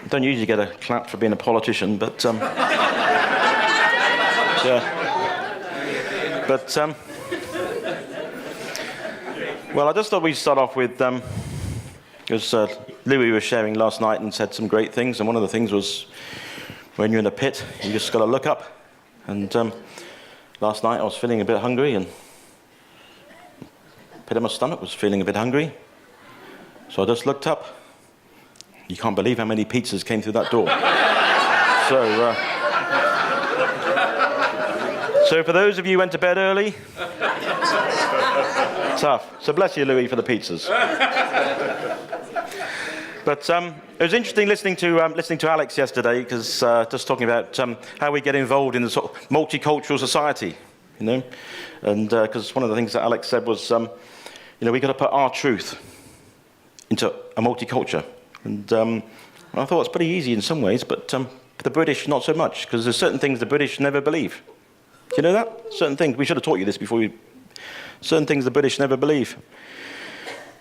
Don't usually get a clap for being a politician, but yeah. But well, I just thought we'd start off with because Louis was sharing last night and said some great things, and one of the things was when you're in a pit, you just got to look up. And last night I was feeling a bit hungry, and pit of my stomach was feeling a bit hungry, so I just looked up. You can't believe how many pizzas came through that door. So for those of you who went to bed early, tough. So bless you, Louis, for the pizzas. But it was interesting listening to Alex yesterday, because just talking about how we get involved in the sort of multicultural society, you know, and because one of the things that Alex said was, you know, we got to put our truth into a multicultural. And I thought it's pretty easy in some ways, but the British not so much, because there's certain things the British never believe. Do you know that? Certain things. We should have taught you this before you. Certain things the British never believe.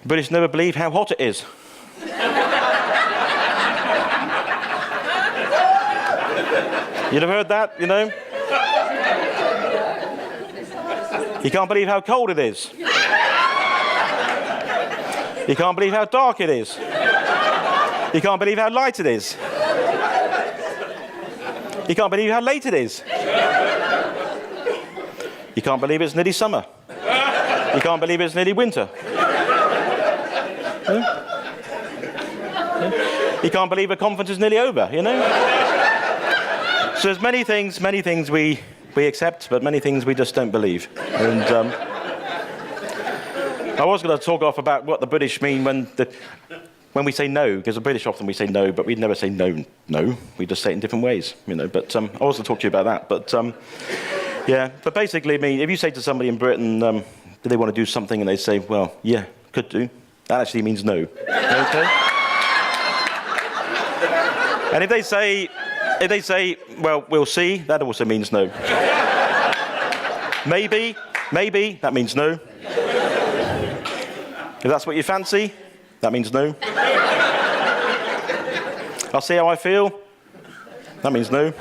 The British never believe how hot it is. You'd have heard that, you know? You can't believe how cold it is. You can't believe how dark it is. You can't believe how light it is. You can't believe how late it is. You can't believe it's nearly summer. You can't believe it's nearly winter. You can't believe a conference is nearly over, you know? So there's many things we accept, but many things we just don't believe. And I was going to talk off about what the British mean when we say no, because the British often we say no, but we never say no. We just say it in different ways, you know. But I was going to talk to you about that. But yeah, but basically, I mean, if you say to somebody in Britain, do they want to do something, and they say, well, yeah, could do, that actually means no. Okay. And if they say, well, we'll see, that also means no. Maybe, that means no. If that's what you fancy, that means no. I'll see how I feel. That means no.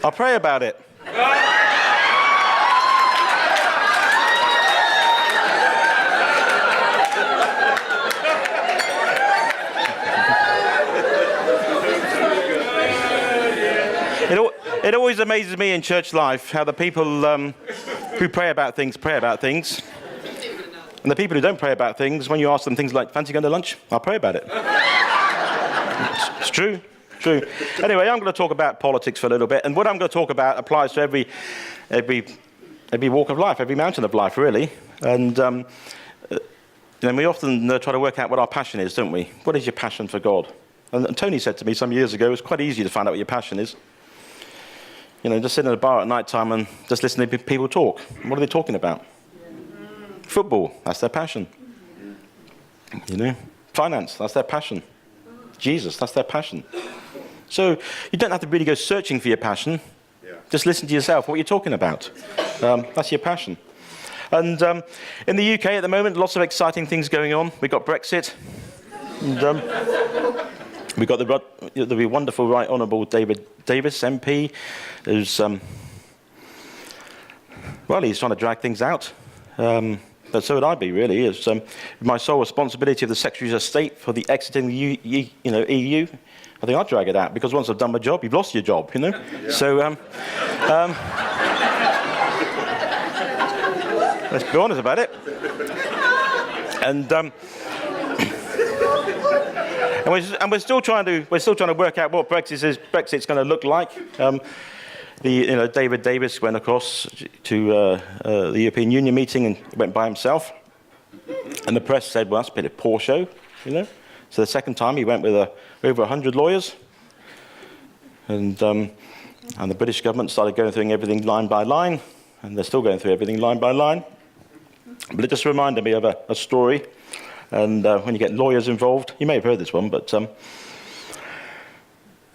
I'll pray about it. It always amazes me in church life how the people who pray about things. And the people who don't pray about things, when you ask them things like, fancy going to lunch? I'll pray about it. It's true. Anyway, I'm going to talk about politics for a little bit, and what I'm going to talk about applies to every walk of life, every mountain of life, really. And we often try to work out what our passion is, don't we? What is your passion for God? And Tony said to me some years ago, it's quite easy to find out what your passion is. You know, just sit in a bar at night time and just listen to people talk. What are they talking about? Football, that's their passion. You know, finance, that's their passion. Jesus, that's their passion. So you don't have to really go searching for your passion. Yeah. Just listen to yourself, what you're talking about. That's your passion. And in the UK at the moment, lots of exciting things going on. We've got Brexit. And, we've got the wonderful Right Honourable Davies, MP, who's, well, he's trying to drag things out. But so would I be, really. It's my sole responsibility of the Secretary of State for the exiting the EU. I think I'd drag it out, because once I've done my job, you've lost your job, you know? Yeah. So, let's be honest about it. And we're still trying to work out what Brexit's going to look like. David Davies went across to the European Union meeting and went by himself. And the press said, well, that's a bit of a poor show, you know. So the second time he went with over 100 lawyers. And the British government started going through everything line by line. And they're still going through everything line by line. But it just reminded me of a story. And when you get lawyers involved, you may have heard this one, but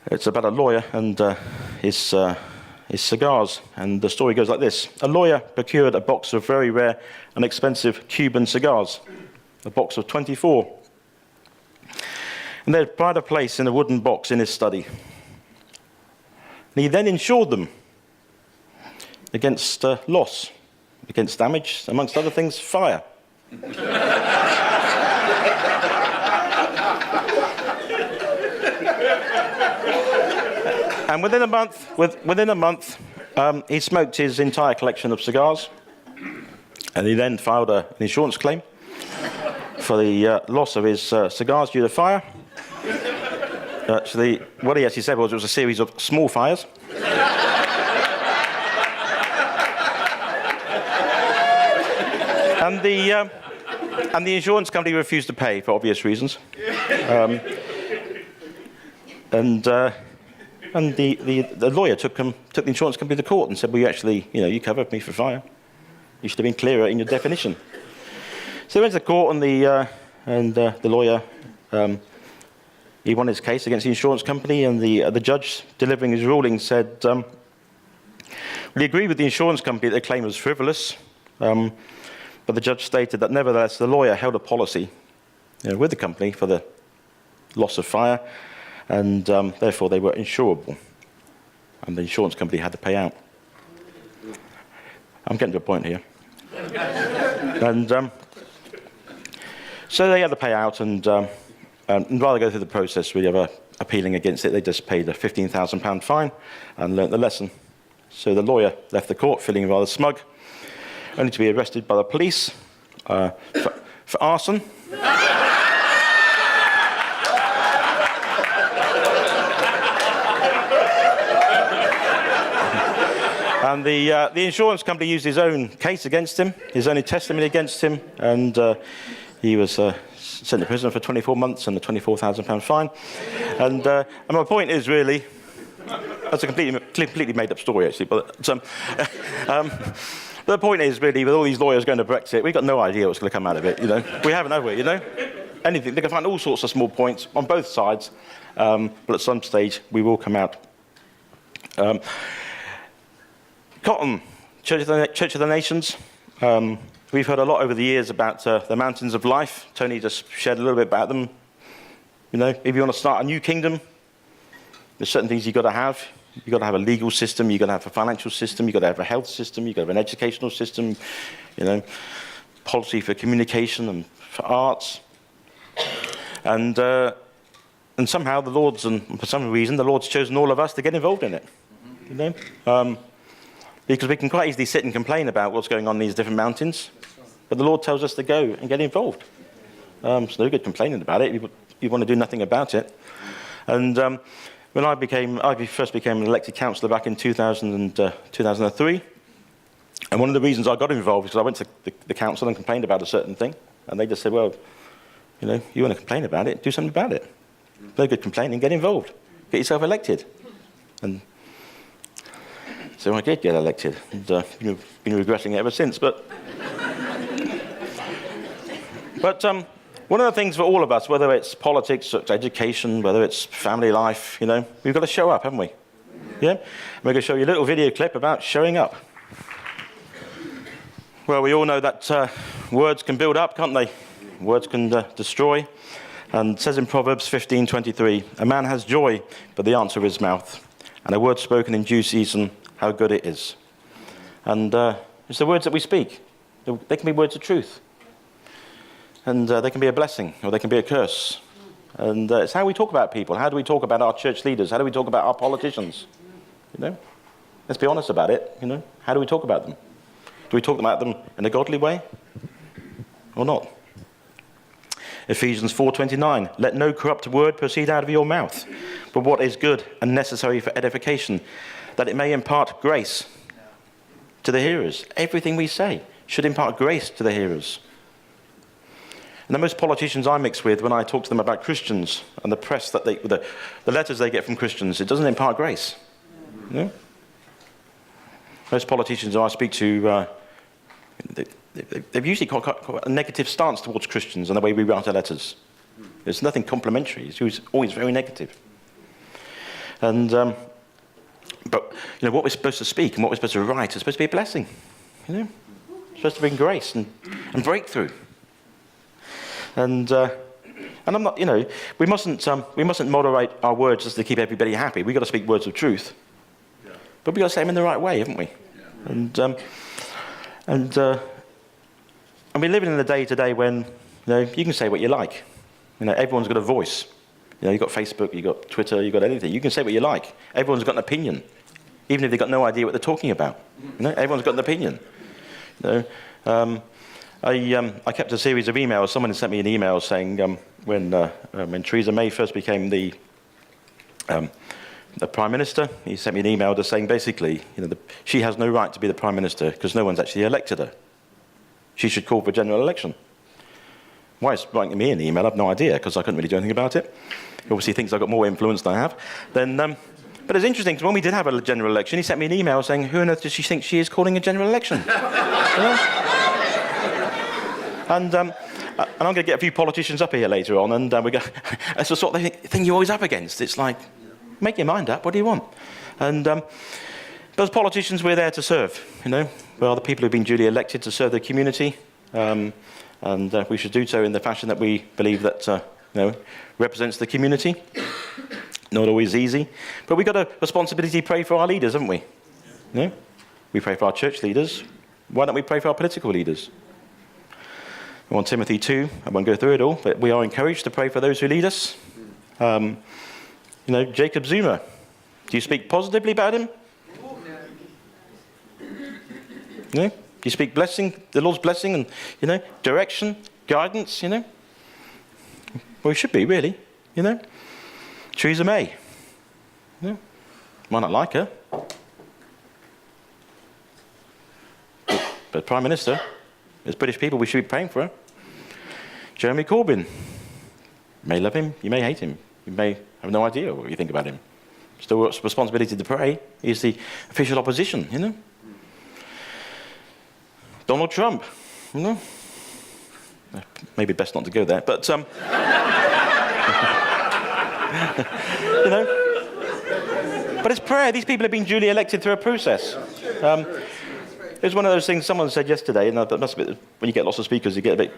it's about a lawyer and his cigars. And the story goes like this. A lawyer procured a box of very rare and expensive Cuban cigars, a box of 24. And they'd pride a place in a wooden box in his study. And he then insured them against loss, against damage, amongst other things, fire. And within a month, he smoked his entire collection of cigars, and he then filed an insurance claim for the loss of his cigars due to fire. Actually, what he actually said was it was a series of small fires. And the insurance company refused to pay for obvious reasons. And the lawyer took the insurance company to court and said, well, you covered me for fire. You should have been clearer in your definition. So they went to the court, and the lawyer, he won his case against the insurance company, and the judge, delivering his ruling, said, well, he agreed with the insurance company that the claim was frivolous, but the judge stated that nevertheless the lawyer held a policy with the company for the loss of fire, and therefore they were insurable, and the insurance company had to pay out. I'm getting to a point here. And so they had to pay out, and rather than go through the process really of appealing against it, they just paid a £15,000 fine and learnt the lesson. So the lawyer left the court feeling rather smug, only to be arrested by the police for arson. And the insurance company used his own case against him, his own testimony against him, and he was sent to prison for 24 months and a £24,000 fine. And my point is really, that's a completely made-up story actually, but the point is really, with all these lawyers going to Brexit, we've got no idea what's going to come out of it. We haven't, have we? Anything. They can find all sorts of small points on both sides, but at some stage we will come out. COTN, Church of the Nations. We've heard a lot over the years about the mountains of life. Tony just shared a little bit about them. If you want to start a new kingdom, there's certain things you've got to have. You've got to have a legal system, you've got to have a financial system, you've got to have a health system, you've got to have an educational system, policy for communication and for arts. And somehow the Lord's, and for some reason, the Lord's chosen all of us to get involved in it. Because we can quite easily sit and complain about what's going on in these different mountains, but the Lord tells us to go and get involved. It's no good complaining about it. You want to do nothing about it. And when I first became an elected councillor back in 2003, and one of the reasons I got involved is because I went to the council and complained about a certain thing, and they just said, well, you want to complain about it, do something about it. No good complaining, get involved. Get yourself elected. And so I did get elected, and been regretting it ever since. But one of the things for all of us, whether it's politics, or it's education, whether it's family life, we've got to show up, haven't we? Yeah? And we're going to show you a little video clip about showing up. Well, we all know that words can build up, can't they? Words can destroy. And it says in Proverbs 15:23, a man has joy, but the answer is mouth. And a word spoken in due season, how good it is. And it's the words that we speak. They can be words of truth. And they can be a blessing, or they can be a curse. And it's how we talk about people. How do we talk about our church leaders? How do we talk about our politicians? Let's be honest about it. How do we talk about them? Do we talk about them in a godly way or not? Ephesians 4:29, let no corrupt word proceed out of your mouth, but what is good and necessary for edification, that it may impart grace to the hearers. Everything we say should impart grace to the hearers. And the most politicians I mix with, when I talk to them about Christians and the press that the letters they get from Christians, it doesn't impart grace. Most politicians I speak to, they've usually got a negative stance towards Christians and the way we write our letters. There's nothing complimentary. It's always very negative. And but what we're supposed to speak and what we're supposed to write is supposed to be a blessing. It's supposed to bring grace and breakthrough. And And I'm not, we mustn't moderate our words just to keep everybody happy. We've got to speak words of truth. Yeah. But we've got to say them in the right way, haven't we? Yeah. And we're living in a day today when, you can say what you like. Everyone's got a voice. You've got Facebook, you've got Twitter, you've got anything. You can say what you like. Everyone's got an opinion, even if they've got no idea what they're talking about. Everyone's got an opinion. I kept a series of emails. Someone sent me an email saying when Theresa May first became the Prime Minister, he sent me an email just saying basically, she has no right to be the Prime Minister because no one's actually elected her. She should call for a general election. Why it's writing me an email, I have no idea, because I couldn't really do anything about it. He obviously thinks I've got more influence than I have. But it's interesting, because when we did have a general election, he sent me an email saying, who on earth does she think she is calling a general election? And I'm going to get a few politicians up here later on, and we go. It's the sort of thing you're always up against. It's like, make your mind up, what do you want? And but as politicians, we're there to serve, We are the people who've been duly elected to serve the community. And we should do so in the fashion that we believe that represents the community. Not always easy, but we've got a responsibility to pray for our leaders, haven't we? We pray for our church leaders. Why don't we pray for our political leaders? 1 Timothy 2, I won't go through it all, but we are encouraged to pray for those who lead us. Jacob Zuma, do you speak positively about him? No? You speak blessing, the Lord's blessing, and direction, guidance. Well, we should be really. Theresa May. Might not like her, but Prime Minister, as British people, we should be praying for her. Jeremy Corbyn. You may love him, you may hate him, you may have no idea what you think about him. Still got responsibility to pray. He's the official opposition. Donald Trump, maybe best not to go there, but but it's prayer. These people have been duly elected through a process. It was one of those things someone said yesterday, and that must be, when you get lots of speakers, you get a bit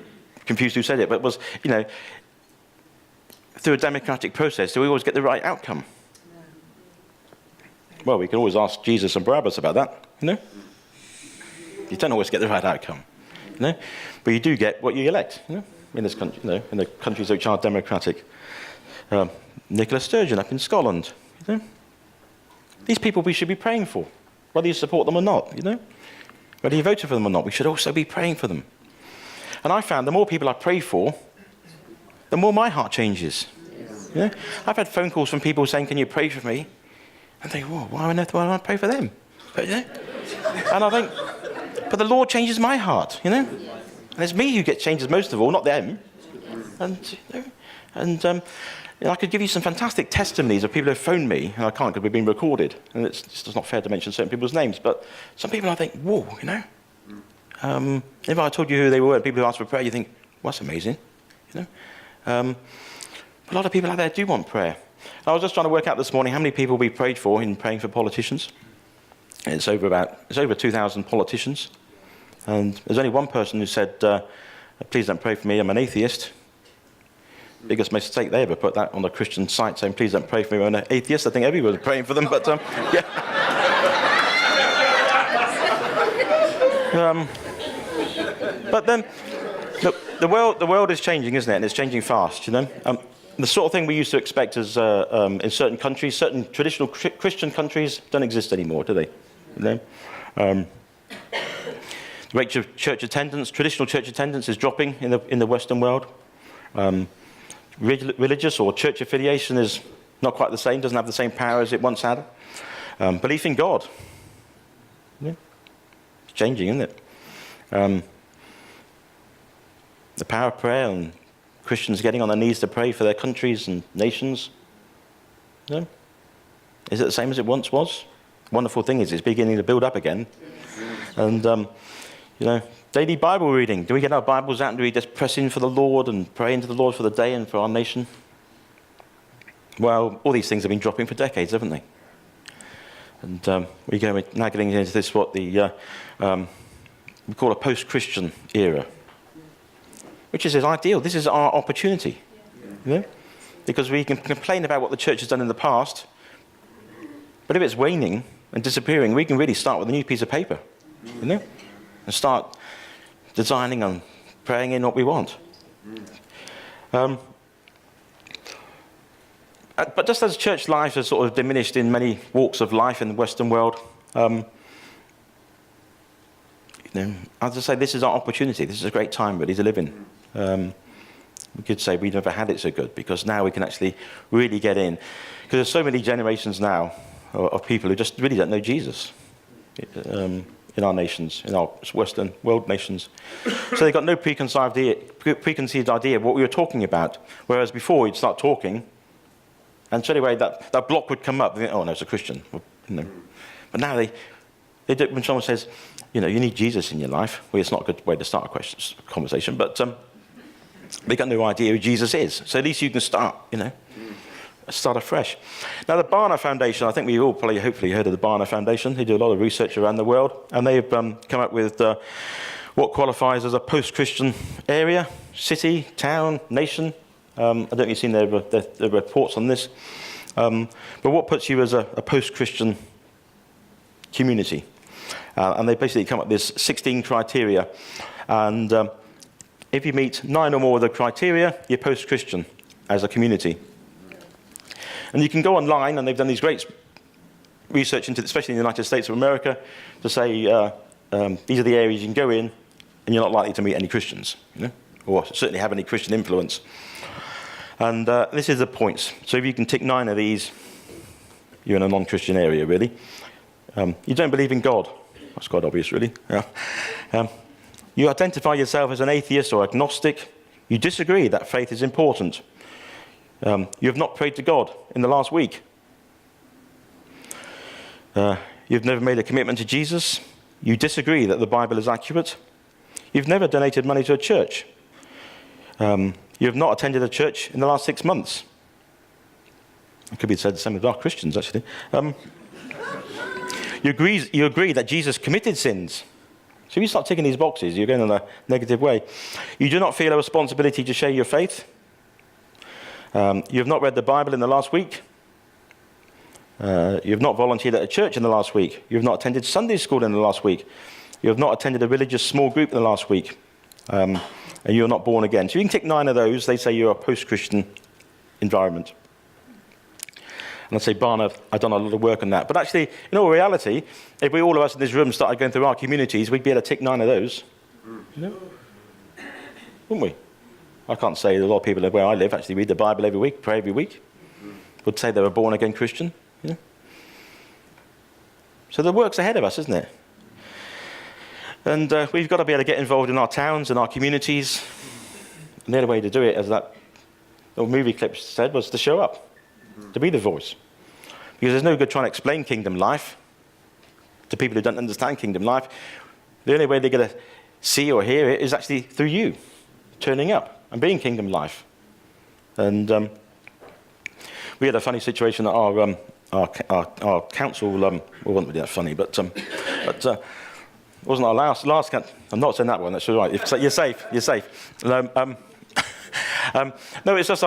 confused who said it, but it was, through a democratic process, do we always get the right outcome? Well, we can always ask Jesus and Barabbas about that, You don't always get the right outcome, but you do get what you elect, in this country, in the countries which are democratic. Nicola Sturgeon up in Scotland, These people we should be praying for, whether you support them or not, Whether you voted for them or not, we should also be praying for them. And I found the more people I pray for, the more my heart changes. Yes. I've had phone calls from people saying, can you pray for me? And I think, whoa, why on earth would I pray for them? But, and I think, but the Lord changes my heart, And it's me who gets changes most of all, not them. And I could give you some fantastic testimonies of people who have phoned me, and I can't because we've been recorded, and it's just not fair to mention certain people's names, but some people I think, whoa, if I told you who they were, and people who asked for prayer, you think, well, that's amazing, a lot of people out there do want prayer. I was just trying to work out this morning how many people we prayed for in praying for politicians. It's over 2,000 politicians, and there's only one person who said, please don't pray for me, I'm an atheist. Biggest mistake they ever put that on a Christian site saying, please don't pray for me, I'm an atheist. I think everybody's praying for them, but yeah. But then, look, the world is changing, isn't it? And it's changing fast, the sort of thing we used to expect as in certain countries, certain traditional Christian countries don't exist anymore, do they? The rate of church attendance, traditional church attendance, is dropping in the Western world. Religious or church affiliation is not quite the same, doesn't have the same power as it once had. Belief in God. It's changing, isn't it? The power of prayer and Christians getting on their knees to pray for their countries and nations. Is it the same as it once was? The wonderful thing is it's beginning to build up again. And, daily Bible reading. Do we get our Bibles out and do we just press in for the Lord and pray into the Lord for the day and for our nation? Well, all these things have been dropping for decades, haven't they? And we're now getting into this, what we call a post-Christian era, which is ideal. This is our opportunity. You know? Because we can complain about what the church has done in the past, but if it's waning and disappearing, we can really start with a new piece of paper, you know, and start designing and praying in what we want. But just as church life has sort of diminished in many walks of life in the Western world, you know, as I say, this is our opportunity. This is a great time really to live in. We could say we've never had it so good, because now we can actually really get in. Because there's so many generations now of people who just really don't know Jesus in our nations, in our Western world nations. So they've got no preconceived idea of what we were talking about. Whereas before, you'd start talking, and straight away that block would come up. They think, oh, no, it's a Christian. You know. But now they do, when someone says, you know, you need Jesus in your life, well, it's not a good way to start a conversation, but they got no idea who Jesus is. So at least you can start, you know, start afresh. Now, the Barna Foundation, I think we all probably hopefully heard of the Barna Foundation. They do a lot of research around the world, and they've come up with what qualifies as a post-Christian area, city, town, nation. I don't know if you've seen their reports on this. But what puts you as a post-Christian community? And they basically come up with this 16 criteria. And if you meet 9 or more of the criteria, you're post-Christian as a community. And you can go online, and they've done these great research into, especially in the United States of America, to say these are the areas you can go in, and you're not likely to meet any Christians, you know, or certainly have any Christian influence. And this is the points. So if you can tick 9 of these, you're in a non-Christian area, really. You don't believe in God. That's quite obvious, really. Yeah. You identify yourself as an atheist or agnostic. You disagree that faith is important. You have not prayed to God in the last week. You've never made a commitment to Jesus. You disagree that the Bible is accurate. You've never donated money to a church. You have not attended a church in the last 6 months. It could be said the same about Christians, actually. You agree that Jesus committed sins. So if you start ticking these boxes, you're going in a negative way. You do not feel a responsibility to share your faith. You have not read the Bible in the last week. You have not volunteered at a church in the last week. You have not attended Sunday school in the last week. You have not attended a religious small group in the last week. And you're not born again. So you can tick 9 of those. They say you're a post-Christian environment. And I say, Barna, I've done a lot of work on that. But actually, in all reality, if all of us in this room started going through our communities, we'd be able to tick 9 of those. You know? Wouldn't we? I can't say a lot of people where I live actually read the Bible every week, pray every week. Would say they're a born-again Christian. You know? So the work's ahead of us, isn't it? And we've got to be able to get involved in our towns and our communities. And the only way to do it, as that little movie clip said, was to show up. To be the voice. Because there's no good trying to explain kingdom life to people who don't understand kingdom life. The only way they're going to see or hear it is actually through you turning up and being kingdom life. And we had a funny situation at our council. Well, it wasn't really that funny, but it wasn't our last council. I'm not saying that one. That's all right. You're safe. You're safe. No, it's just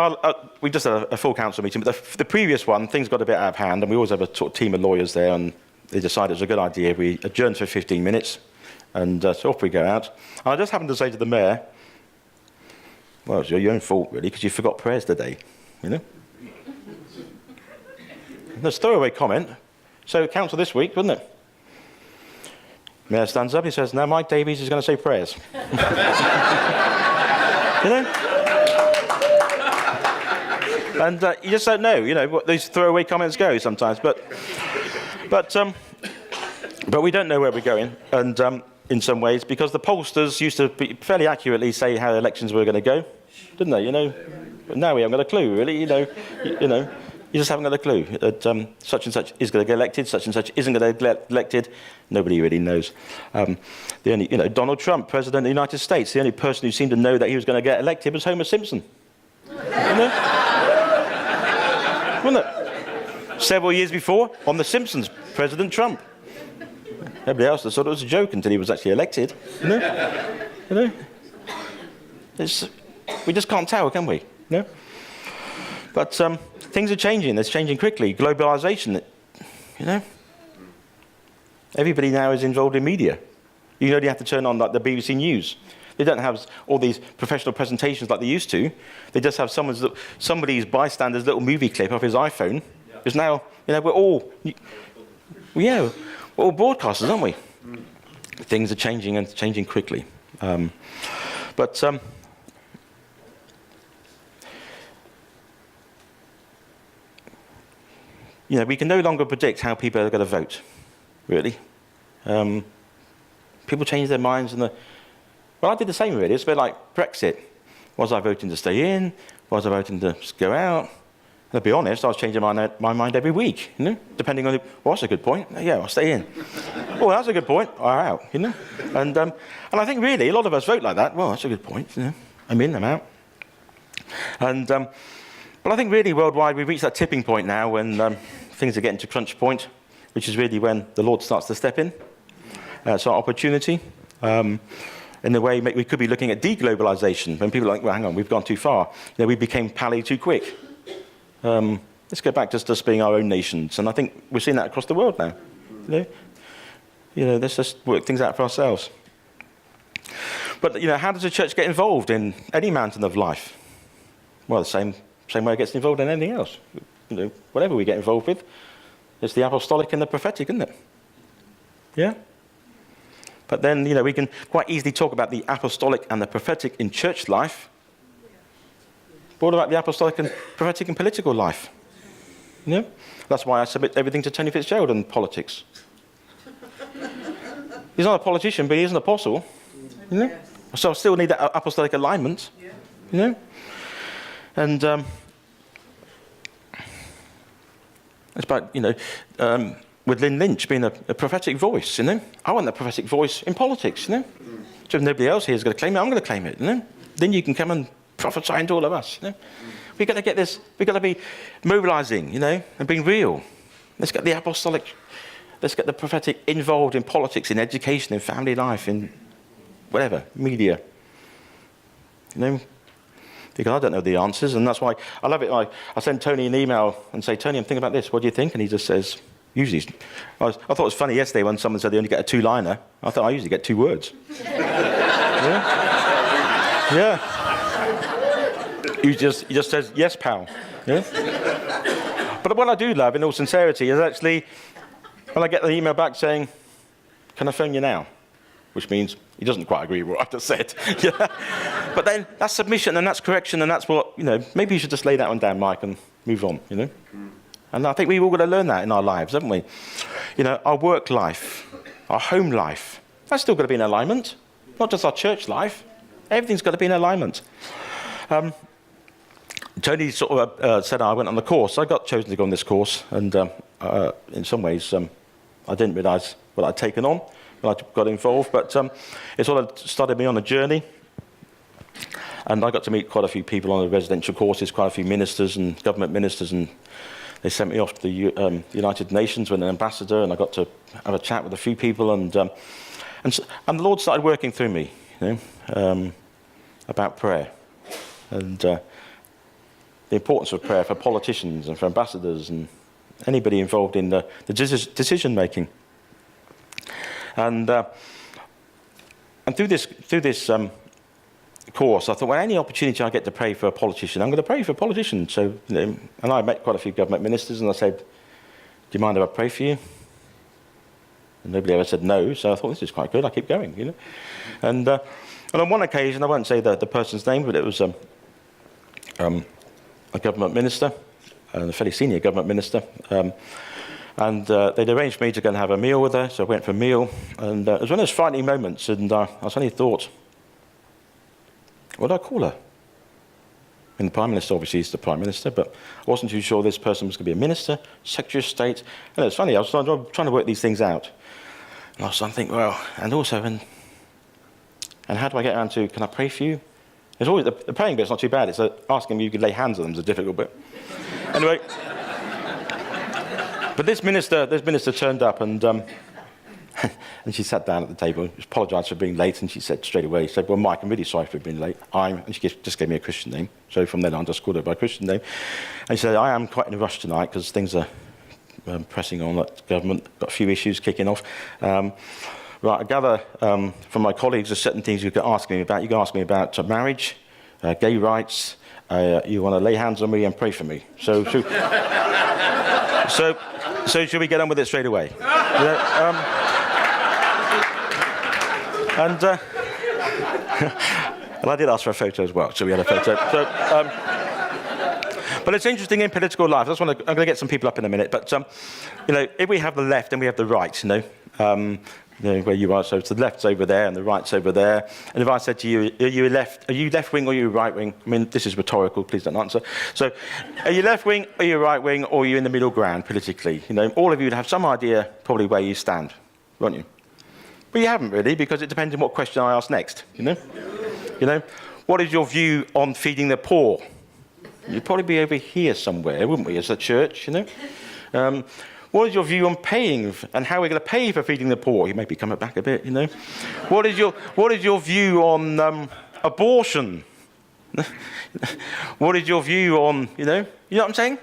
we just had a full council meeting. But the previous one, things got a bit out of hand, and we always have a sort of team of lawyers there, and they decided it was a good idea. We adjourned for 15 minutes, and so off we go out. And I just happened to say to the mayor, well, it's your own fault, really, because you forgot prayers today, you know? There's a throwaway comment. So council this week, wasn't it? Mayor stands up, he says, now Mike Davies is going to say prayers. You know? And you just don't know, you know, what these throwaway comments go sometimes. But we don't know where we're going, and in some ways, because the pollsters used to fairly accurately say how elections were going to go, didn't they? You know, but now we haven't got a clue, really. You know, you just haven't got a clue that such and such is going to get elected, such and such isn't going to get elected. Nobody really knows. The only, you know, Donald Trump, President of the United States, the only person who seemed to know that he was going to get elected was Homer Simpson. You know? Wasn't it? Several years before, on The Simpsons, President Trump. Everybody else thought it was a joke until he was actually elected. You know? You know? We just can't tell, can we? You know? But things are changing. It's changing quickly. Globalization, you know. Everybody now is involved in media. You only have to turn on like the BBC News. They don't have all these professional presentations like they used to. They just have somebody's bystander's little movie clip off his iPhone. Because now, you know, we're all broadcasters, aren't we? Things are changing and changing quickly. But you know, we can no longer predict how people are going to vote, really. People change their minds. Well, I did the same, really. It's a bit like Brexit. Was I voting to stay in? Was I voting to go out? And to be honest, I was changing my mind every week, you know, depending on, well, that's a good point. Yeah, I'll stay in. Oh, that's a good point. I'm out, you know. And I think, really, a lot of us vote like that. Well, that's a good point, you know. I'm in, I'm out. And but I think, really, worldwide, we've reached that tipping point now when things are getting to crunch point, which is really when the Lord starts to step in. It's our opportunity. In a way, we could be looking at deglobalization, when people are like, well, hang on, we've gone too far. You know, we became pally too quick. Let's go back to just being our own nations. And I think we're seeing that across the world now. You know, let's just work things out for ourselves. But, you know, how does the church get involved in any mountain of life? Well, the same way it gets involved in anything else. You know, whatever we get involved with, it's the apostolic and the prophetic, isn't it? Yeah? But then, you know, we can quite easily talk about the apostolic and the prophetic in church life. But what about the apostolic and prophetic in political life? You know? That's why I submit everything to Tony Fitzgerald in politics. He's not a politician, but he is an apostle. You know? So I still need that apostolic alignment. You know? And it's about, you know, with Lynn Lynch being a prophetic voice, you know? I want that prophetic voice in politics, you know? So if nobody else here is going to claim it, I'm going to claim it, you know? Then you can come and prophesy into all of us, you know? We've got to get this, we've got to be mobilizing, you know, and being real. Let's get the apostolic, let's get the prophetic involved in politics, in education, in family life, in whatever, media. You know? Because I don't know the answers, and that's why I love it. I send Tony an email and say, Tony, I'm thinking about this. What do you think? And he just says, usually, I thought it was funny yesterday when someone said they only get a two-liner. I thought I usually get 2 words. Yeah. He just says, yes, pal. Yeah. But what I do love, in all sincerity, is actually when I get the email back saying, can I phone you now? Which means he doesn't quite agree with what I've just said. Yeah. But then that's submission and that's correction and that's what, you know, maybe you should just lay that one down, Mike, and move on, you know. And I think we've all got to learn that in our lives, haven't we? You know, our work life, our home life, that's still got to be in alignment. Not just our church life. Everything's got to be in alignment. Tony sort of said I went on the course. I got chosen to go on this course, and in some ways I didn't realise what I'd taken on when I got involved, but it sort of started me on a journey. And I got to meet quite a few people on the residential courses, quite a few ministers and government ministers, and they sent me off to the United Nations with an ambassador, and I got to have a chat with a few people, and the Lord started working through me, you know, about prayer, and the importance of prayer for politicians and for ambassadors and anybody involved in the decision making. And through this course, I thought, well, any opportunity I get to pray for a politician, I'm going to pray for a politician. So, you know, and I met quite a few government ministers, and I said, do you mind if I pray for you? And nobody ever said no, so I thought, this is quite good, I'll keep going, you know. And on one occasion, I won't say the person's name, but it was a government minister, a fairly senior government minister, and they'd arranged for me to go and have a meal with her, so I went for a meal, and it was one of those frightening moments, and I suddenly thought, what do I call her? And the Prime Minister obviously is the Prime Minister, but I wasn't too sure this person was going to be a minister, Secretary of State. And it's funny, I was trying to work these things out. And I was starting to think, well, and also, and how do I get around to, can I pray for you? It's always, the praying bit's not too bad. It's asking if you could lay hands on them is a difficult bit. Anyway, but this minister turned up, and And she sat down at the table, apologised for being late, and she said straight away, she said, well, Mike, I'm really sorry for being late. And she just gave me a Christian name. So from then on, I just called her by a Christian name. And she said, I am quite in a rush tonight because things are pressing on at government, got a few issues kicking off. Right, I gather from my colleagues there's certain things you can ask me about. You can ask me about marriage, gay rights. You want to lay hands on me and pray for me. So should we get on with it straight away? And I did ask for a photo as well, so we had a photo. But it's interesting in political life. I'm going to get some people up in a minute. But if we have the left and we have the right, where you are, so the left's over there and the right's over there. And if I said to you, are you left wing or are you right wing? I mean, this is rhetorical, please don't answer. So, are you left wing, are you right wing, or are you in the middle ground politically? All of you would have some idea probably where you stand, won't you? But you haven't really, because it depends on what question I ask next, What is your view on feeding the poor? You'd probably be over here somewhere, wouldn't we, as a church, What is your view on paying and how we're going to pay for feeding the poor? You may be coming back a bit, What is your view on abortion? What is your view on, you know what I'm saying?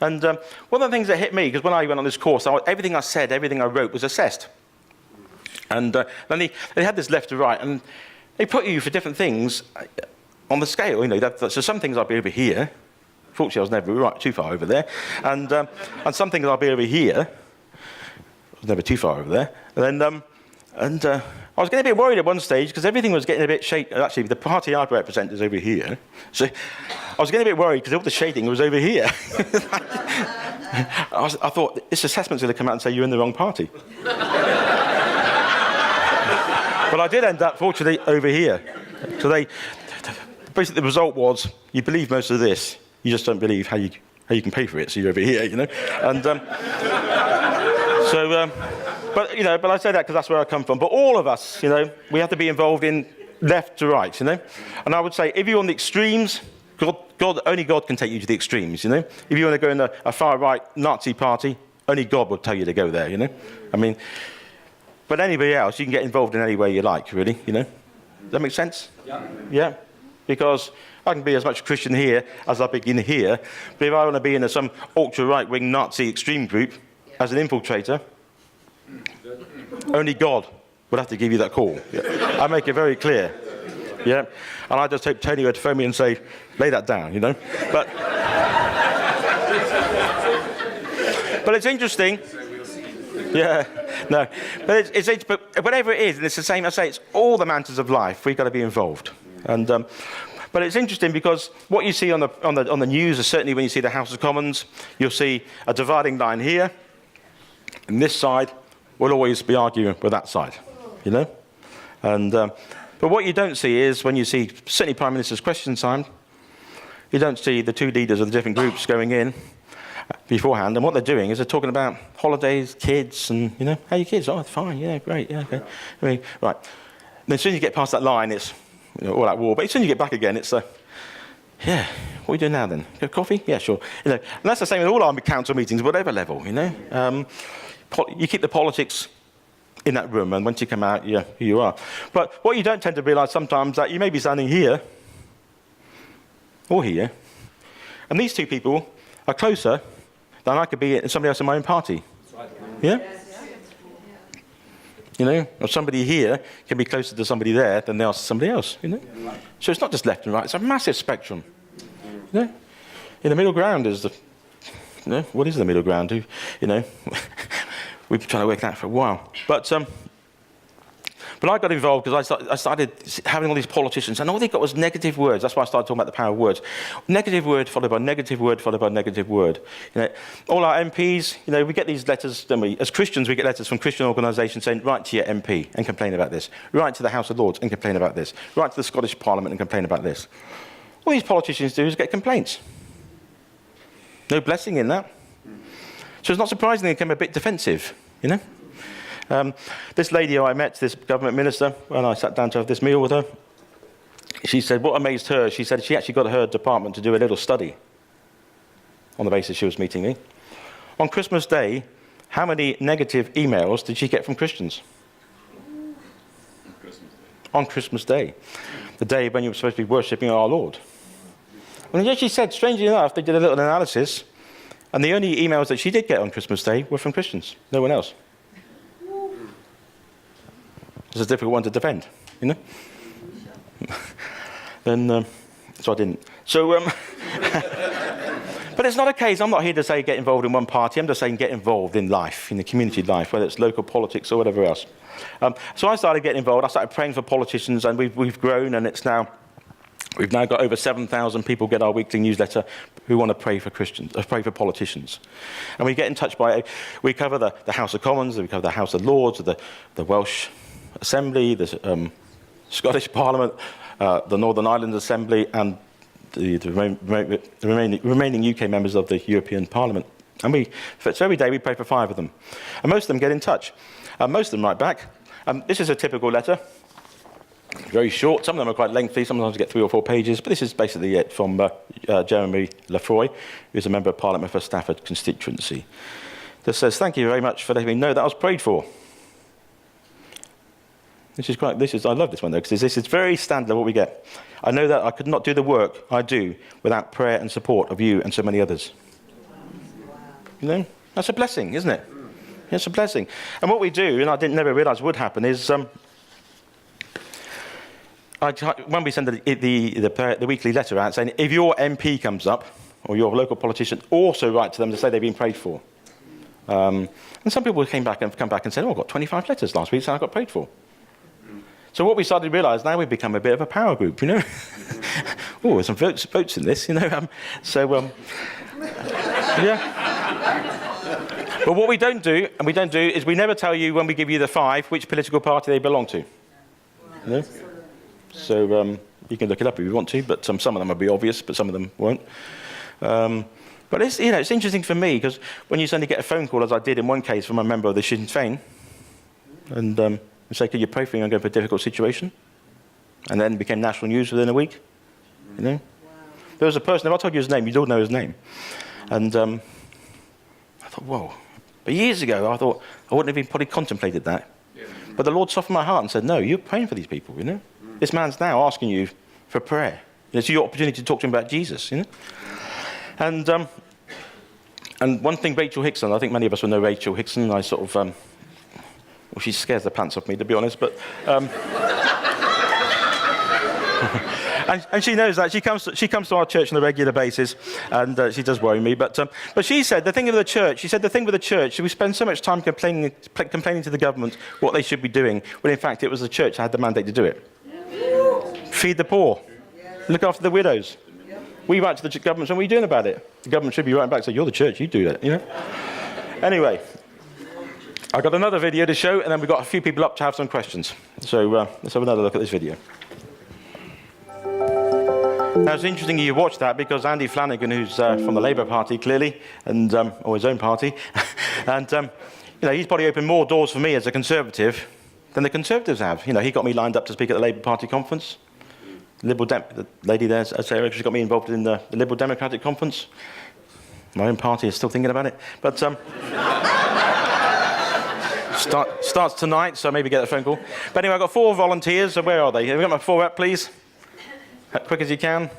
And one of the things that hit me, because when I went on this course, everything I said, everything I wrote was assessed. And then they had this left to right, and they put you for different things on the scale. So some things I'd be over here. Fortunately, I was never too far over there. And some things I'll be over here. I was never too far over there. And then, I was getting a bit worried at one stage because everything was getting a bit shady. Actually, the party I represent is over here. So I was getting a bit worried because all the shading was over here. I thought, this assessment's going to come out and say you're in the wrong party. But I did end up, fortunately, over here. So basically the result was, you believe most of this, you just don't believe how you can pay for it, so you're over here, And but I say that because that's where I come from. But all of us, we have to be involved in left to right, And I would say, if you're on the extremes, only God can take you to the extremes, If you want to go in a far right Nazi party, only God will tell you to go there, I mean, but anybody else, you can get involved in any way you like, really, Does that make sense? Yeah. Because I can be as much Christian here as I begin here, but if I want to be in some ultra-right-wing Nazi extreme group as an infiltrator, only God would have to give you that call. Yeah. I make it very clear. Yeah, and I just hope Tony would phone me and say, lay that down, But it's interesting. Yeah, no, but but whatever it is, and it's the same. I say it's all the matters of life. We've got to be involved, and but it's interesting because what you see on the news is certainly when you see the House of Commons, you'll see a dividing line here, and this side will always be arguing with that side, and but what you don't see is when you see certainly Prime Minister's question time, you don't see the two leaders of the different groups going in beforehand, and what they're doing is they're talking about holidays, kids, and how are your kids? Oh, fine, yeah, great, yeah, okay. I mean, right. And as soon as you get past that line, it's all that war. But as soon as you get back again, it's yeah, what are we doing now then? Go coffee? Yeah, sure. And that's the same in all our council meetings, whatever level. You keep the politics in that room, and once you come out, here you are. But what you don't tend to realise sometimes that you may be standing here or here, and these two people are closer than I could be in somebody else in my own party. Yeah? Or somebody here can be closer to somebody there than they are to somebody else, So it's not just left and right, it's a massive spectrum. In the middle ground is what is the middle ground? We've been trying to work that out for a while. But I got involved because I started having all these politicians, and all they got was negative words. That's why I started talking about the power of words. Negative word followed by negative word followed by negative word. All our MPs, we get these letters, don't we? As Christians, we get letters from Christian organisations saying, write to your MP and complain about this. Write to the House of Lords and complain about this. Write to the Scottish Parliament and complain about this. All these politicians do is get complaints. No blessing in that. So it's not surprising they become a bit defensive, This lady I met, this government minister, when I sat down to have this meal with her, she said what amazed her, she said she actually got her department to do a little study on the basis she was meeting me. On Christmas Day, how many negative emails did she get from Christians? On Christmas Day, the day when you were supposed to be worshipping our Lord. And she said, strangely enough, they did a little analysis, and the only emails that she did get on Christmas Day were from Christians, no one else. It's a difficult one to defend, you know? Then, so I didn't. So, but it's not a case, I'm not here to say get involved in one party, I'm just saying get involved in life, in the community life, whether it's local politics or whatever else. So I started getting involved, I started praying for politicians, and we've grown, and we've now got over 7,000 people get our weekly newsletter who want to pray for Christians, pray for politicians. And we get in touch we cover the House of Commons, we cover the House of Lords, the Welsh Assembly, the Scottish Parliament, the Northern Ireland Assembly, and the remaining UK members of the European Parliament. And so every day we pray for 5 of them. And most of them get in touch. Most of them write back. This is a typical letter. Very short. Some of them are quite lengthy. Sometimes you get 3 or 4 pages. But this is basically it from Jeremy Lefroy, who's a member of Parliament for Stafford constituency. This says, thank you very much for letting me know that I was prayed for. I love this one though, because this is very standard of what we get. I know that I could not do the work I do without prayer and support of you and so many others. You know, that's a blessing, isn't it? It's a blessing. And what we do, and I never realised would happen, is when we send the weekly letter out saying, if your MP comes up, or your local politician, also write to them to say they've been prayed for. And some people come back and said, I got 25 letters last week, so I got prayed for. So what we started to realise, now we've become a bit of a power group, you know. Oh, there's some votes in this, you know. Yeah. But what we don't do, is we never tell you when we give you the 5 which political party they belong to. You know? So you can look it up if you want to, but some of them will be obvious, but some of them won't. But it's interesting for me, because when you suddenly get a phone call, as I did in one case from a member of the Sinn Féin, and say, could you pray for me? I'm going for a difficult situation. And then it became national news within a week. You know? Wow. There was a person, if I told you his name, you'd all know his name. And I thought, whoa. But years ago, I thought, I wouldn't have even probably contemplated that. Yeah. But the Lord softened my heart and said, no, you're praying for these people, you know? This man's now asking you for prayer. It's your opportunity to talk to him about Jesus, you know? And one thing, Rachel Hickson, I think many of us will know Rachel Hickson. I sort of... well, she scares the pants off me, to be honest, but... and she knows that. She comes to our church on a regular basis, and she does worry me. But she said, the thing with the church, we spend so much time complaining to the government what they should be doing, when in fact it was the church that had the mandate to do it. Feed the poor. Look after the widows. We write to the government, so what are you doing about it? The government should be writing back, so you're the church, you do that, you know? Anyway... I've got another video to show, and then we've got a few people up to have some questions. So let's have another look at this video. Now, it's interesting you watch that, because Andy Flanagan, who's from the Labour Party, clearly, and or his own party, and he's probably opened more doors for me as a Conservative than the Conservatives have. You know, he got me lined up to speak at the Labour Party conference. The lady there, Sarah, she got me involved in the Liberal Democratic conference. My own party is still thinking about it, but... Starts tonight, so maybe get a phone call. But anyway, I've got 4 volunteers, so where are they? Have we got my 4 up, please? As quick as you can.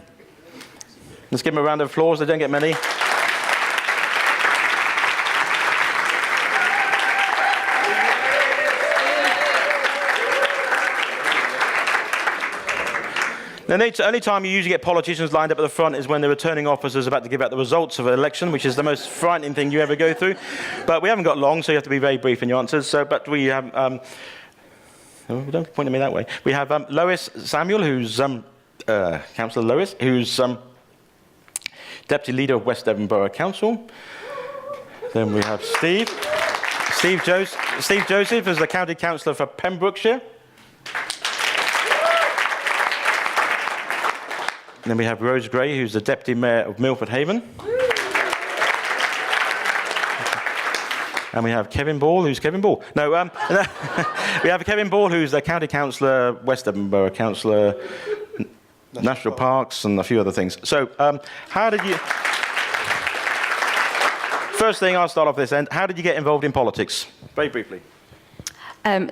Let's give them a round of applause, they don't get many. The only time you usually get politicians lined up at the front is when the returning officer's about to give out the results of an election, which is the most frightening thing you ever go through. But we haven't got long, so you have to be very brief in your answers. But we have... don't point at me that way. We have Lois Samuel, who's... Councillor Lois, who's Deputy Leader of West Devon Borough Council. Then we have Steve Joseph is the County Councillor for Pembrokeshire. And then we have Rose Gray, who's the Deputy Mayor of Milford Haven. And we have Kevin Ball, who's Kevin Ball. No, we have Kevin Ball, who's the County Councillor, West Devon Borough Councillor, National Parks, and a few other things. So, how did you... First thing, I'll start off this end. How did you get involved in politics? Very briefly.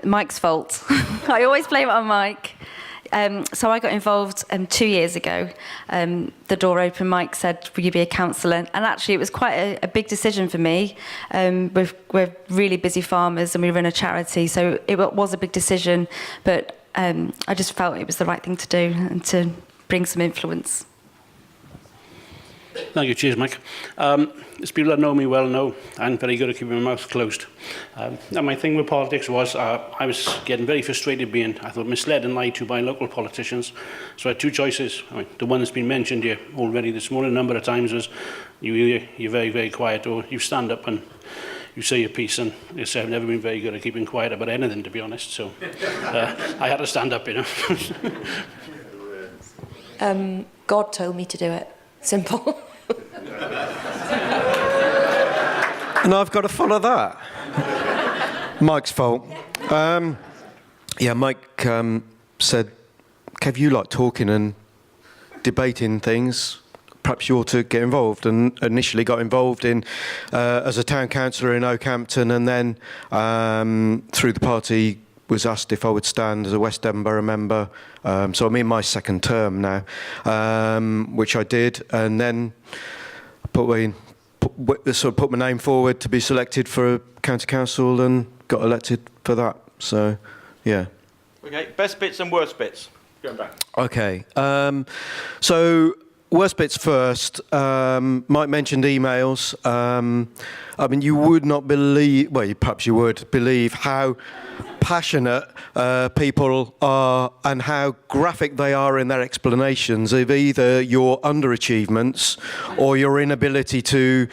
Mike's fault. I always blame it on Mike. So I got involved 2 years ago. The door opened, Mike said, will you be a councillor? And actually it was quite a big decision for me. We're really busy farmers and we run a charity, so it was a big decision, but I just felt it was the right thing to do and to bring some influence. Thank you. Cheers, Mike. As people that know me well know, I'm very good at keeping my mouth closed. And my thing with politics was I was getting very frustrated being, I thought, misled and lied to by local politicians. So I had two choices. I mean, the one that's been mentioned here already this morning a number of times was you're very, very quiet, or you stand up and you say your piece. And I say I've never been very good at keeping quiet about anything, to be honest. So I had to stand up, you know. God told me to do it. Simple. And I've got to follow that. Mike's fault. Mike said, Kev, you like talking and debating things. Perhaps you ought to get involved. And initially got involved in as a town councillor in Oakhampton, and then through the party was asked if I would stand as a West Devon Borough member. So I'm in my second term now, which I did, and then put my name forward to be selected for a county council and got elected for that. So, yeah. Okay, best bits and worst bits. Going back. Okay. So worst bits first. Mike mentioned emails. I mean, you would not believe, well, perhaps you would believe how passionate people are and how graphic they are in their explanations of either your underachievements or your inability to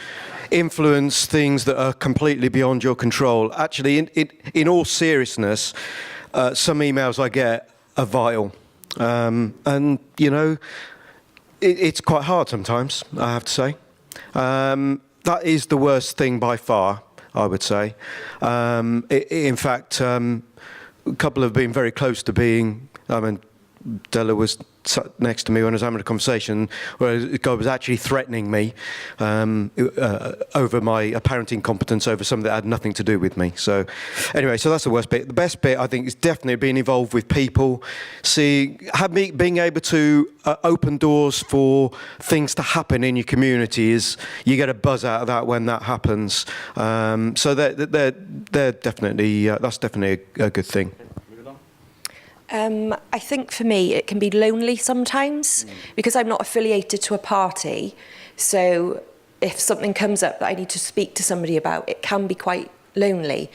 influence things that are completely beyond your control. Actually, in all seriousness, some emails I get are vital. And, you know, it's quite hard sometimes, I have to say. That is the worst thing by far, I would say. In fact, a couple have been very close to being, I mean, Della was sat next to me when I was having a conversation where a guy was actually threatening me over my apparent incompetence over something that had nothing to do with me. So anyway, so that's the worst bit. The best bit, I think, is definitely being involved with people, being able to open doors for things to happen in your community. Is you get a buzz out of that when that happens. So they're definitely, that's definitely a good thing. I think for me it can be lonely sometimes because I'm not affiliated to a party. So if something comes up that I need to speak to somebody about, it can be quite lonely.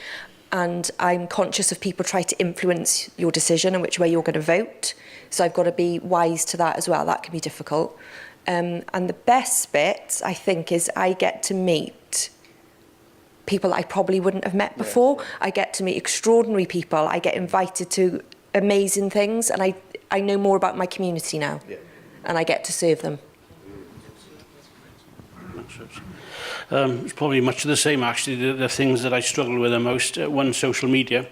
And I'm conscious of people trying to influence your decision and which way you're going to vote. So I've got to be wise to that as well. That can be difficult. And the best bit, I think, is I get to meet people I probably wouldn't have met before. I get to meet extraordinary people. I get invited to amazing things, and I know more about my community now, and I get to serve them. It's probably much of the same, actually. The things that I struggle with the most, one, social media.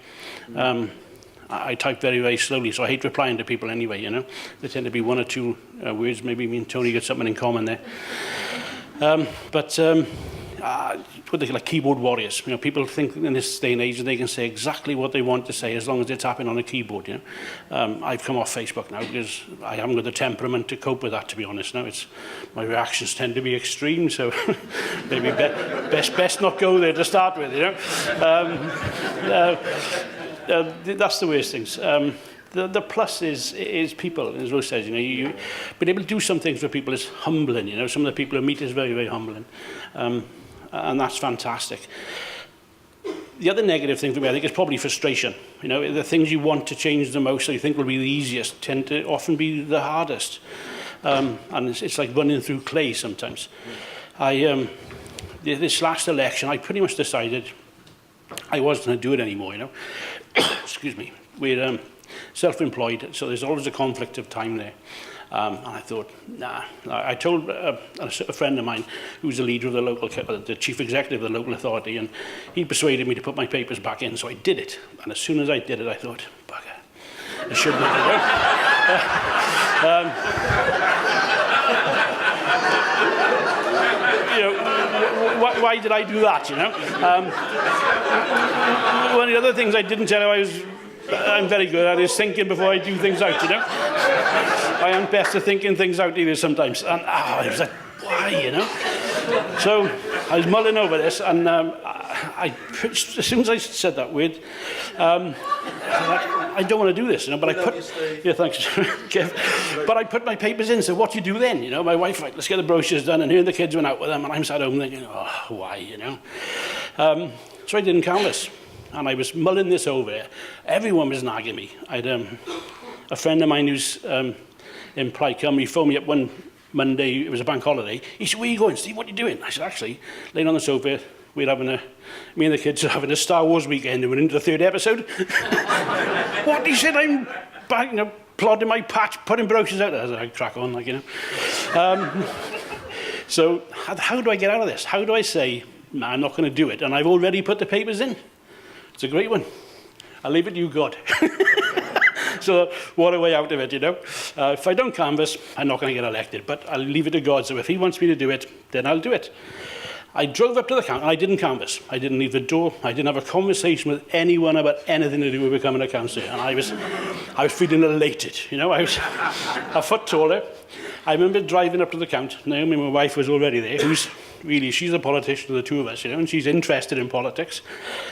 I type very, very slowly, so I hate replying to people anyway, you know. There tend to be one or two words. Maybe me and Tony got something in common there. What they call like keyboard warriors. You know, people think in this day and age that they can say exactly what they want to say as long as they're tapping on a keyboard. You know, I've come off Facebook now because I haven't got the temperament to cope with that. To be honest, now my reactions tend to be extreme, so maybe best not go there to start with. You know, that's the worst things. The plus is people, as Rose says, you know, you being able to do some things for people is humbling, you know. Some of the people I meet is very, very humbling. And that's fantastic. The other negative thing for me, I think, is probably frustration. You know, the things you want to change the most, or you think will be the easiest, tend to often be the hardest. And it's like running through clay sometimes. This last election, I pretty much decided I wasn't going to do it anymore, you know. Excuse me. We're self-employed, so there's always a conflict of time there. And I thought, nah. I told a friend of mine who's the leader of the local, the chief executive of the local authority, and he persuaded me to put my papers back in, so I did it. And as soon as I did it, I thought, bugger, I shouldn't have done it. you know, why did I do that, you know? One of the other things I didn't tell you I'm very good at is thinking before I do things out, you know? I am best at thinking things out either sometimes. And I was like, why, you know? So I was mulling over this, and as soon as I said that word, I don't want to do this, you know, but I put... Yeah, thanks, Kev. But I put my papers in, so what do you do then? You know, my wife, right, let's get the brochures done, and here the kids went out with them, and I'm sat home thinking, oh, why, you know? So I didn't canvass, and I was mulling this over. Everyone was nagging me. I had a friend of mine who's in Prycombe, he phoned me up one Monday, it was a bank holiday. He said, where are you going, Steve? What are you doing? I said, actually, laying on the sofa, me and the kids are having a Star Wars weekend, and we're into the 3rd episode. What? He said, I'm back, you know, plodding my patch, putting brochures out. I said, I crack on, like, you know. So how do I get out of this? How do I say, nah, I'm not going to do it, and I've already put the papers in? It's a great one. I'll leave it to you, God. So what a way out of it, you know. If I don't canvass, I'm not going to get elected, but I'll leave it to God. So if he wants me to do it, then I'll do it. I drove up to the council, and I didn't canvass. I didn't leave the door. I didn't have a conversation with anyone about anything to do with becoming a councillor. And I was feeling elated, you know. I was a foot taller. I remember driving up to the count. Naomi, my wife, was already there, she's a politician of the two of us, you know, and she's interested in politics.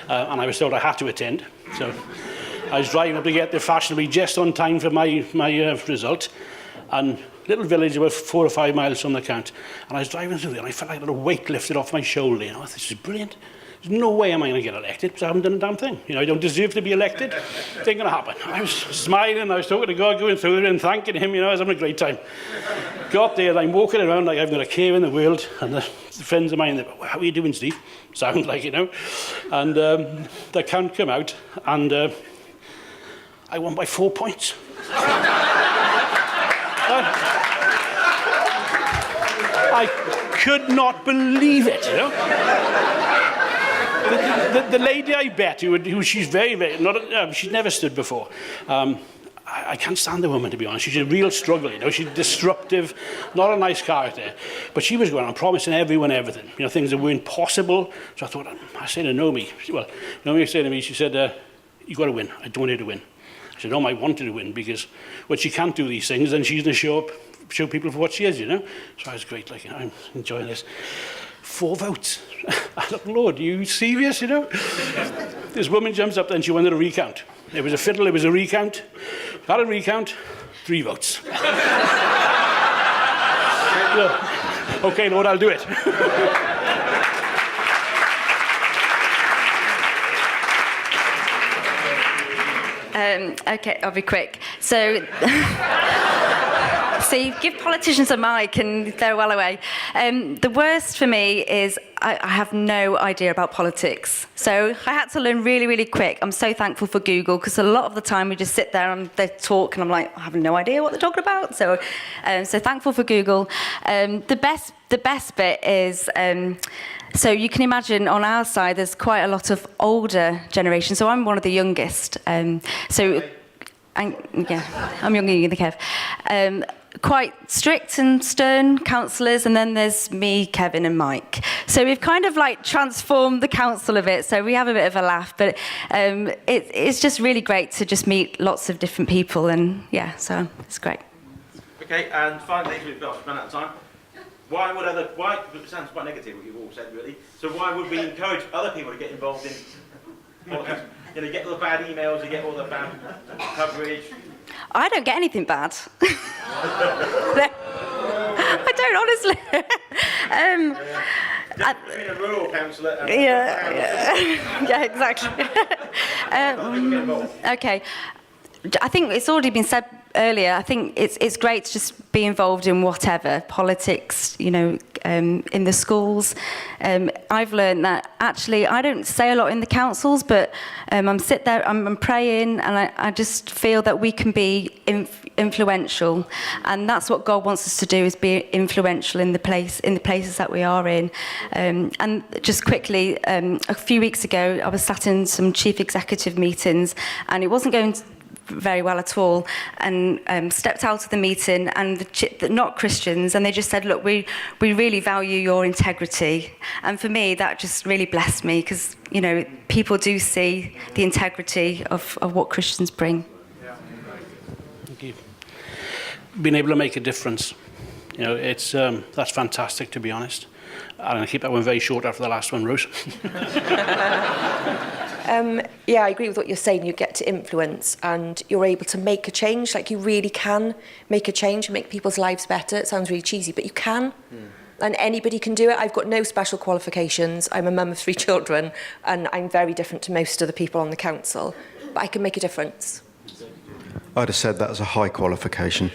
And I was told I had to attend. So I was driving up to get there fashionably just on time for my result. And little village about 4 or 5 miles from the count. And I was driving through there, and I felt like a little weight lifted off my shoulder. You know, this is brilliant. There's no way am I going to get elected because I haven't done a damn thing. You know, I don't deserve to be elected. It ain't going to happen. I was smiling, I was talking to God, going through there and thanking him, you know, I was having a great time. Got there, and I'm walking around like I've got a care in the world, and the friends of mine, well, how are you doing, Steve? Sound like, you know. And the count came out, and I won by 4 points. I could not believe it, you know. The lady I bet, who she's very, very, she's never stood before. I can't stand the woman, to be honest. She's a real struggle, you know. She's disruptive, not a nice character. But she was going on promising everyone everything, you know, things that weren't possible. So I thought, I said to Naomi, Naomi said to me, she said, you got to win. I don't want you to win. I said, no, I wanted to win because when she can't do these things, then she's going to show people for what she is, you know. So I was great, like, you know, I'm enjoying this. 4 votes. I thought, Lord, are you serious, you know? This woman jumps up and she wanted a recount. It was a fiddle, it was a recount. Had a recount, 3 votes. Okay, Lord, I'll do it. Okay, I'll be quick. So you give politicians a mic and they're well away. The worst for me is I have no idea about politics. So I had to learn really, really quick. I'm so thankful for Google because a lot of the time we just sit there and they talk and I'm like, I have no idea what they're talking about. So thankful for Google. The best bit is... So you can imagine on our side, there's quite a lot of older generation. So I'm one of the youngest. I'm younger than Kev. Quite strict and stern councillors, and then there's me, Kevin, and Mike. So we've kind of like transformed the council a bit. So we have a bit of a laugh, but it's just really great to just meet lots of different people, and yeah, so it's great. Okay, and finally, we've got run out of time. Why, it sounds quite negative what you've all said, really. So why would we encourage other people to get involved in politics? You know, you get all the bad emails, you get all the bad coverage. I don't get anything bad. I don't, honestly. Being a rural councillor. Yeah, exactly. Okay. I think it's already been said earlier. I think it's great to just be involved in whatever politics, you know, in the schools. I've learned that actually I don't say a lot in the councils, but I'm praying, and I just feel that we can be influential, and that's what God wants us to do, is be influential in the places that we are in. And just quickly, a few weeks ago, I was sat in some chief executive meetings, and it wasn't going very well at all, and stepped out of the meeting, and the not Christians, and they just said, look, we really value your integrity. And for me, that just really blessed me, because, you know, people do see the integrity of what Christians bring. Thank you. Being able to make a difference, you know, it's that's fantastic, to be honest. I'm going to keep that one very short after the last one, Rose. Yeah, I agree with what you're saying. You get to influence and you're able to make a change. Like, you really can make a change and make people's lives better. It sounds really cheesy, but you can. And anybody can do it. I've got no special qualifications. I'm a mum of 3 children, and I'm very different to most of the people on the council. But I can make a difference. I'd have said that as a high qualification.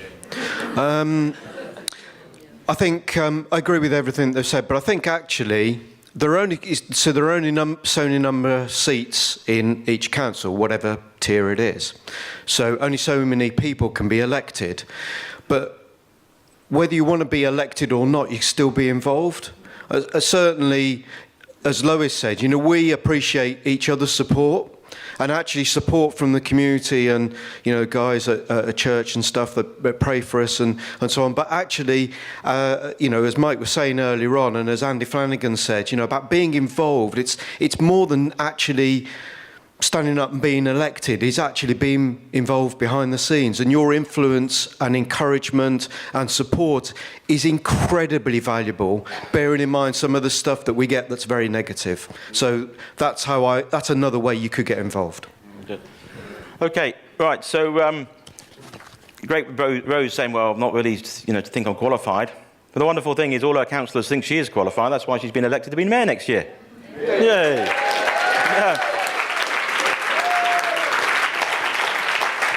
I think I agree with everything they've said, but I think actually there are only so many number of seats in each council, whatever tier it is. So only so many people can be elected. But whether you want to be elected or not, you still be involved. Certainly, as Lois said, you know, we appreciate each other's support. And actually support from the community and, you know, guys at church and stuff that pray for us and so on. But actually, you know, as Mike was saying earlier on, and as Andy Flanagan said, you know, about being involved, it's more than actually standing up and being elected. It's actually being involved behind the scenes. And your influence and encouragement and support is incredibly valuable, bearing in mind some of the stuff that we get that's very negative. So that's another way you could get involved. Okay, right, so great Rose saying, well, I'm not really, you know, to think I'm qualified. But the wonderful thing is all our councillors think she is qualified. That's why she's been elected to be mayor next year. Yay! Yeah.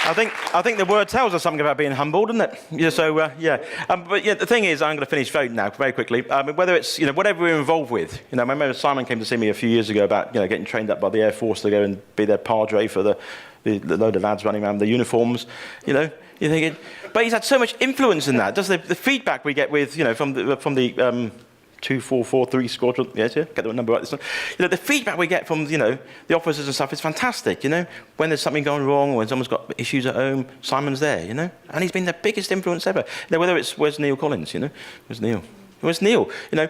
I think the word tells us something about being humble, doesn't it? Yeah, so, yeah. But yeah, the thing is, I'm going to finish voting now very quickly. Whether it's, you know, whatever we're involved with. You know, I remember Simon came to see me a few years ago about, you know, getting trained up by the Air Force to go and be their padre for the load of lads running around with the uniforms. You know, you're thinking, but he's had so much influence in that. Just the feedback we get with, you know, from the 2443 squadron, yes, yeah, get the number right this time. You know, the feedback we get from, you know, the officers and stuff is fantastic, you know. When there's something going wrong or when someone's got issues at home, Simon's there, you know. And he's been the biggest influence ever. You know, whether it's, where's Neil Collins, you know? Where's Neil? You know,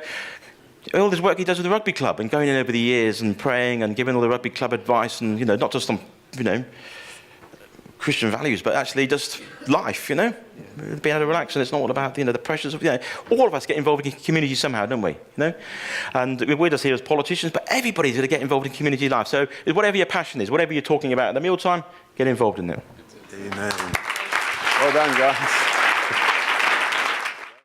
all this work he does with the rugby club and going in over the years and praying and giving all the rugby club advice and, you know, not just on, you know, Christian values, but actually just life, you know, being able to relax, and it's not all about, you know, the pressures of, you know, all of us get involved in community somehow, don't we, you know, and we're just here as politicians, but everybody's going to get involved in community life. So whatever your passion is, whatever you're talking about at the mealtime, get involved in it. Amen. Well done, guys.